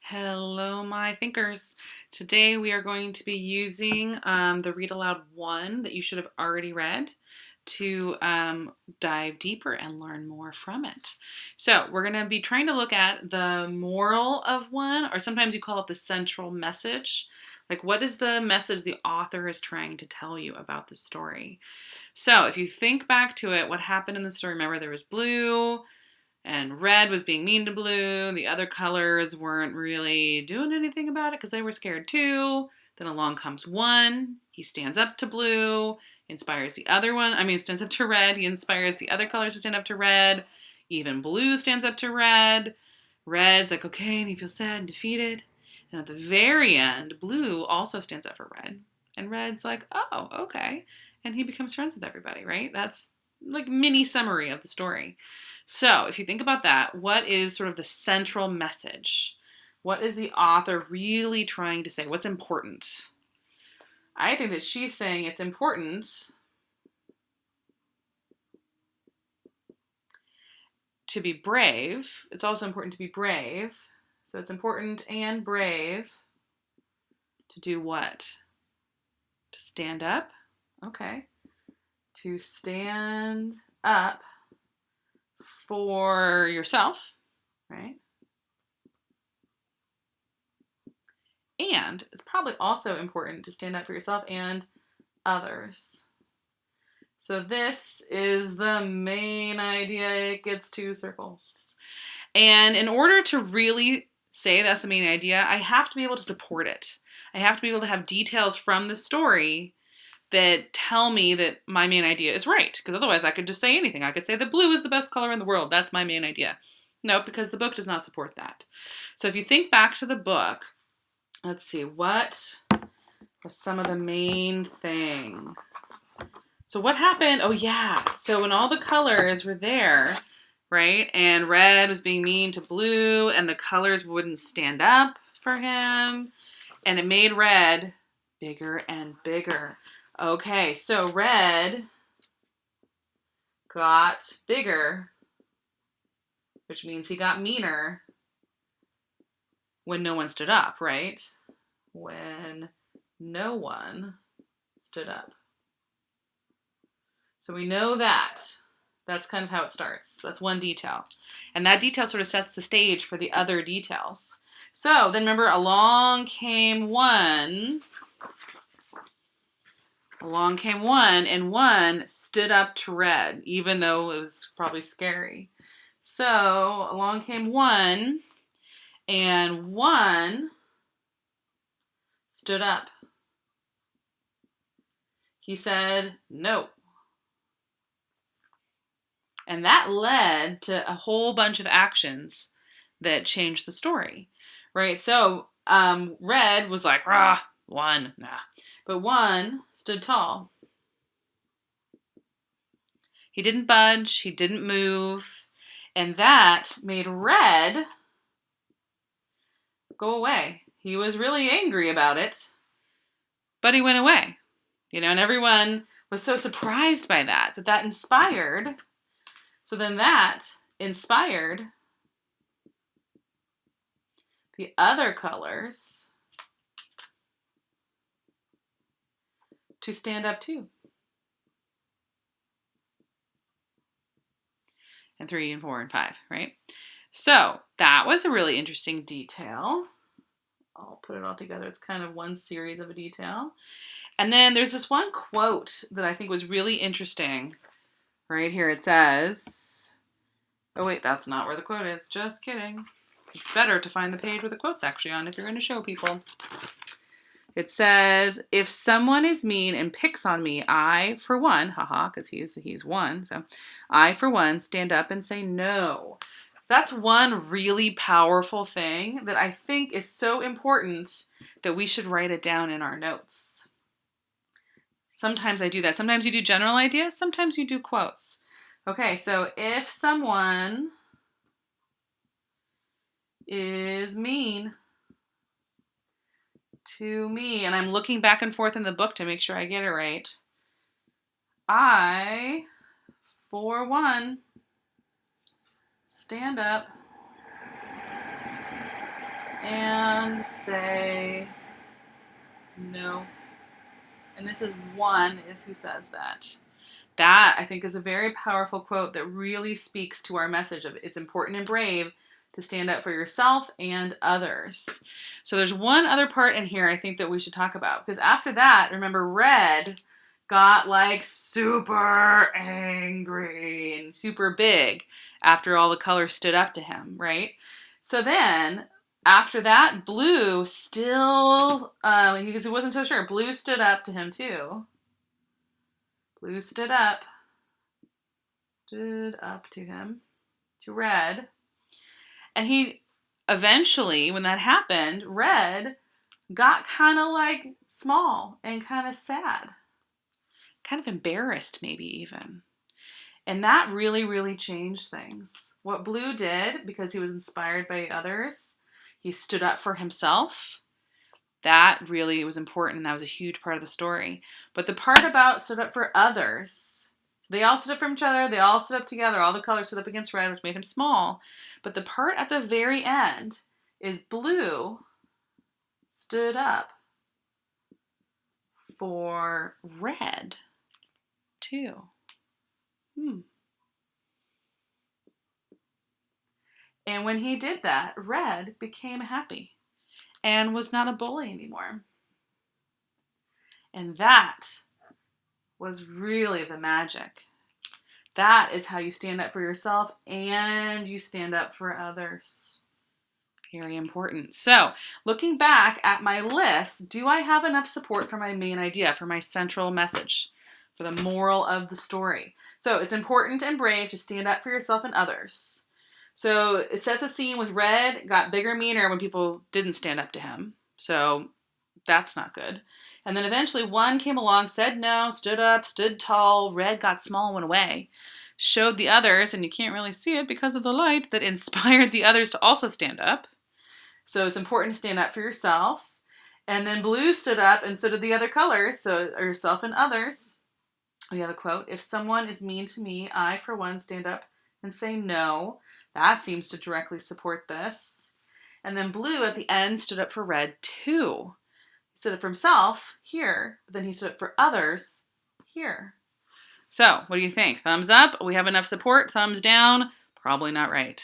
Hello, my thinkers. Today we are going to be using the Read Aloud 1 that you should have already read to dive deeper and learn more from it. So we're going to be trying to look at the moral of 1, or sometimes you call it the central message. Like, what is the message the author is trying to tell you about the story? So if you think back to it, what happened in the story, remember there was blue, and red was being mean to blue. The other colors weren't really doing anything about it because they were scared too. Then along comes 1. He stands up to blue, inspires the other one. Stands up to red. He inspires the other colors to stand up to red. Even blue stands up to red. Red's like, okay, and he feels sad and defeated. And at the very end, blue also stands up for red. And red's like, oh, okay. And he becomes friends with everybody, right? That's like mini summary of the story. So if you think about that, what is sort of the central message? What is the author really trying to say? What's important? I think that she's saying it's important to be brave. It's also important to be brave. So it's important and brave to do what? To stand up. Okay. To stand up for yourself, right? And it's probably also important to stand up for yourself and others. So this is the main idea. It gets 2 circles. And in order to really say that's the main idea, I have to be able to support it. I have to be able to have details from the story that tell me that my main idea is right. Because otherwise I could just say anything. I could say that blue is the best color in the world. That's my main idea. No, because the book does not support that. So if you think back to the book, let's see, what was some of the main thing? So what happened? Oh yeah. So when all the colors were there, right? And red was being mean to blue and the colors wouldn't stand up for him. And it made red bigger and bigger. Okay, so red got bigger, which means he got meaner when no one stood up, right? When no one stood up. So we know that. That's kind of how it starts. That's one detail. And that detail sort of sets the stage for the other details. So then remember, along came 1. Along came 1, and 1 stood up to red, even though it was probably scary. So along came 1, and 1 stood up. He said, no. And that led to a whole bunch of actions that changed the story, right? So red was like, rah, 1, nah. But 1 stood tall. He didn't budge. He didn't move. And that made red go away. He was really angry about it, but he went away. And everyone was so surprised by that inspired. So then that inspired the other colors to stand up too. And 3 and 4 and 5, right? So that was a really interesting detail. I'll put it all together. It's kind of one series of a detail. And then there's this one quote that I think was really interesting. Right here it says, oh wait, that's not where the quote is. Just kidding. It's better to find the page where the quote's actually on if you're going to show people. It says, if someone is mean and picks on me, I, for one, haha, because he's 1, so I, for one, stand up and say no. That's one really powerful thing that I think is so important that we should write it down in our notes. Sometimes I do that. Sometimes you do general ideas. Sometimes you do quotes. Okay, so if someone is mean to me, and I'm looking back and forth in the book to make sure I get it right, I, for one, stand up and say no. And this is one is who says that. That, I think, is a very powerful quote that really speaks to our message of it's important and brave to stand up for yourself and others. So there's one other part in here I think that we should talk about. Because after that, remember, Red got like super angry and super big after all the colors stood up to him, right? So then after that, Blue still, because he wasn't so sure, Blue stood up to him too. Blue stood up to him, to Red. And he eventually, when that happened, Red got kind of like small and kind of sad, kind of embarrassed, maybe even. And that really, really changed things. What Blue did, because he was inspired by others, he stood up for himself. That really was important, and that was a huge part of the story. But the part about stood up for others, they all stood up for each other, they all stood up together, all the colors stood up against Red, which made him small. But the part at the very end is Blue stood up for Red, too. And when he did that, Red became happy and was not a bully anymore. And that was really the magic. That is how you stand up for yourself and you stand up for others. Very important. So, looking back at my list, do I have enough support for my main idea, for my central message, for the moral of the story? So, it's important and brave to stand up for yourself and others. So, it sets a scene with Red got bigger, meaner when people didn't stand up to him. So, that's not good. And then eventually one came along, said no, stood up, stood tall. Red got small and went away. Showed the others, and you can't really see it because of the light, that inspired the others to also stand up. So it's important to stand up for yourself. And then Blue stood up, and so did the other colors, so yourself and others. We have a quote, if someone is mean to me, I, for one, stand up and say no. That seems to directly support this. And then Blue at the end stood up for Red too. He stood up for himself here, but then he stood up for others here. So, what do you think? Thumbs up? We have enough support? Thumbs down? Probably not right.